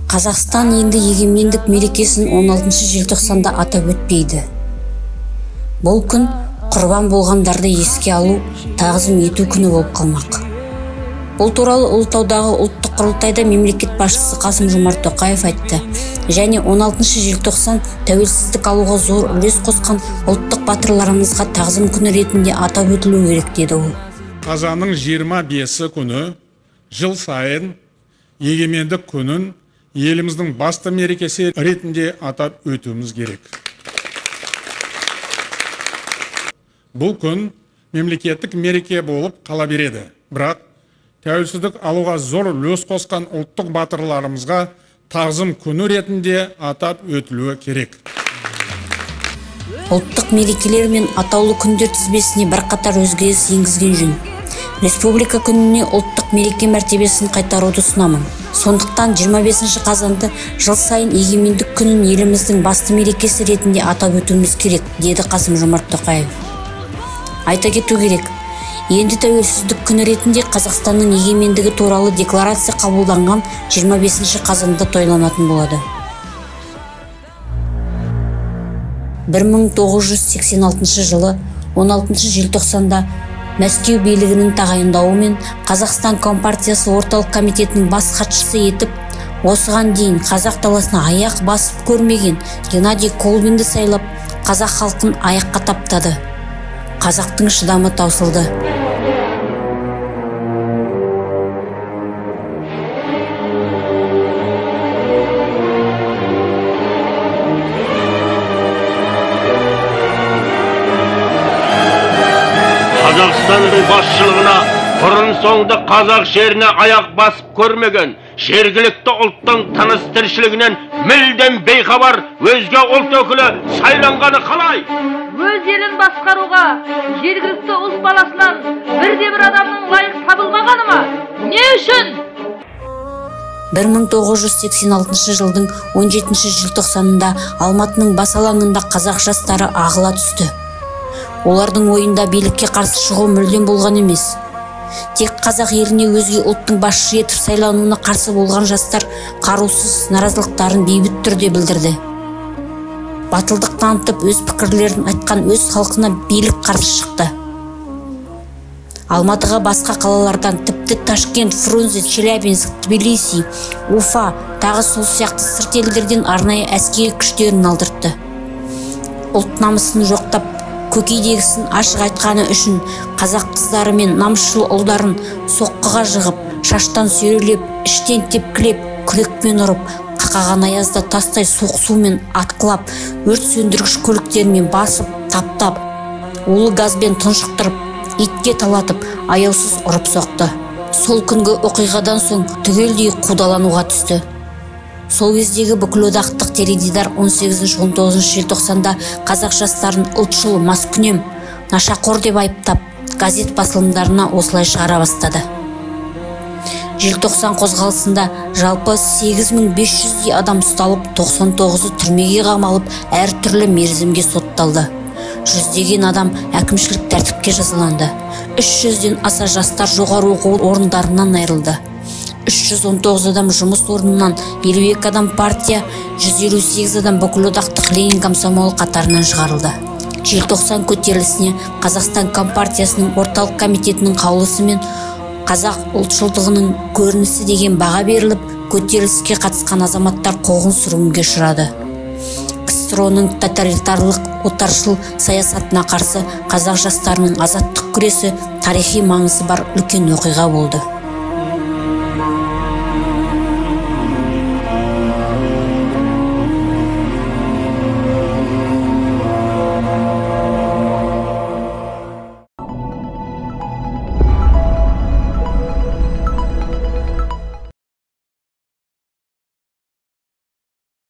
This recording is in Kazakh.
Қазақстан енді егемендік мерекесін 16 желтоқсанда атап өтпейді. Бұл күн құрбан болғандарды еске алу, тағзым ету күні болып қалмақ. Бұл туралы Ұлытаудағы ұлттық құрылтайда мемлекет басшысы Қасым-Жомарт Тоқаев айтты. Және 16 желтоқсан тәуелсіздік алуға зор үлес қосқан ұлттық батырларымызға тағзым күні ретінде атап өтілу керек деді ол. Қазанның 25 күні жыл сайын егемендік күнін еліміздің басты мерекесі ретінде атап өтуіміз керек. Бұл күн мемлекеттік мереке болып қала береді. Бірақ тәуелсіздік алуға зор үлес қосқан ұлттық батырларымызға тағзым күні ретінде атап өтілуі керек. Ұлттық мерекелер мен атаулы күндер тізбесіне бірқатар өзгеріс енгізген жөн. Республика күніне ұлттық мереке мәртебесін қайтаруды ұсынамын. Сондықтан 25 қазанды жыл сайын егемендік күнін еліміздің басты мерекесі ретінде атап өтуіміз керек, деді Қасым-Жомарт Тоқаев. Айта кету керек, енді тәуелсіздік күні ретінде Қазақстанның егемендігі туралы декларация қабылданған 25 қазанда тойланатын болады. 1986 жылы 16 желтоқсанда Мәскеу билігінің тағайындауымен Қазақстан Компартиясы орталық комитетінің бас хатшысы етіп, осыған дейін қазақ даласына аяқ басып көрмеген Геннадий Колбинді сайлап, қазақ халқын аяққа таптады. Қазақтың шыдамы таусылды. Қазақстанның басшылығына бұрын-соңды қазақ жеріне аяқ басып көрмеген, жергілікті ұлттың тыныс-тіршілігінен мүлдем бейхабар өзге ұлт өкілі сайланғаны қалай? Өз елін басқаруға жергілікті ұлт баласынан бірде-бір адамның лайық табылмағаны ма? Не үшін? 1986 жылдың 17 желтоқсанында Алматының бас алаңында қазақ жастары ағыла түсті. Олардың ойында билікке қарсы шығу мүлдем болған емес. Тек қазақ еліне өзге ұлттың басшы етіп сайлануына қарсы болған жастар қарусыз наразылықтарын бейбіт түрде білдірді. Батылдық танытып, өз пікірлерін айтқан өз халқына билік қарсы шықты. Алматыға басқа қалалардан, тіпті Ташкент, Фрунзе, Челябинск, Тбилиси, Уфа, тағы сол сияқты сырт елдерден арнайы әскери күштерін алдыртты. Ұлт намысын жоқтап, көкейдегісін ашық айтқаны үшін қазақ қыздары мен намысшыл ұлдарын соққыға жығып, шаштан сүйрелеп, іштен тепкілеп, күрекпен ұрып, қақаған аязда тастай суық сумен атқылап, өрт сөндіргіш көліктермен басып, таптап, улы газбен тұншықтырып, итке талатып, аяусыз ұрып соқты. Сол күнгі оқиғадан соң түгелдей қудалануға түсті. Сол кездегі бүкілодақтық теледидар 18-19 желтоқсанда қазақ жастарын ұлтшыл, маскүнем, нашақор деп айыптап, газет басылымдарына осылай шығара бастады. Желтоқсан қозғалысында жалпы 8500 адам ұсталып, 99-ы түрмеге қамалып, әр түрлі мерзімге сотталды. Жүздеген адам әкімшілік тәртіпке жазаланды. 300-ден аса жастар жоғары оқу орындарынан айырылды. 319 адам жұмыс орнынан, 52 адам партия, 158 адам бүкілодақтық Ленин комсомолы қатарынан шығарылды. Желтоқсан көтерілісіне Қазақстан Компартиясының орталық комитетінің қаулысымен қазақ ұлтшылдығының көрінісі деген баға беріліп, көтеріліске қатысқан азаматтар қуғын сүргінге ұшырады. КСРО-ның тоталитарлық отаршыл саясатына қарсы қазақ жастарының азаттық күресі тарихи маңызы бар үлкен оқиға болды.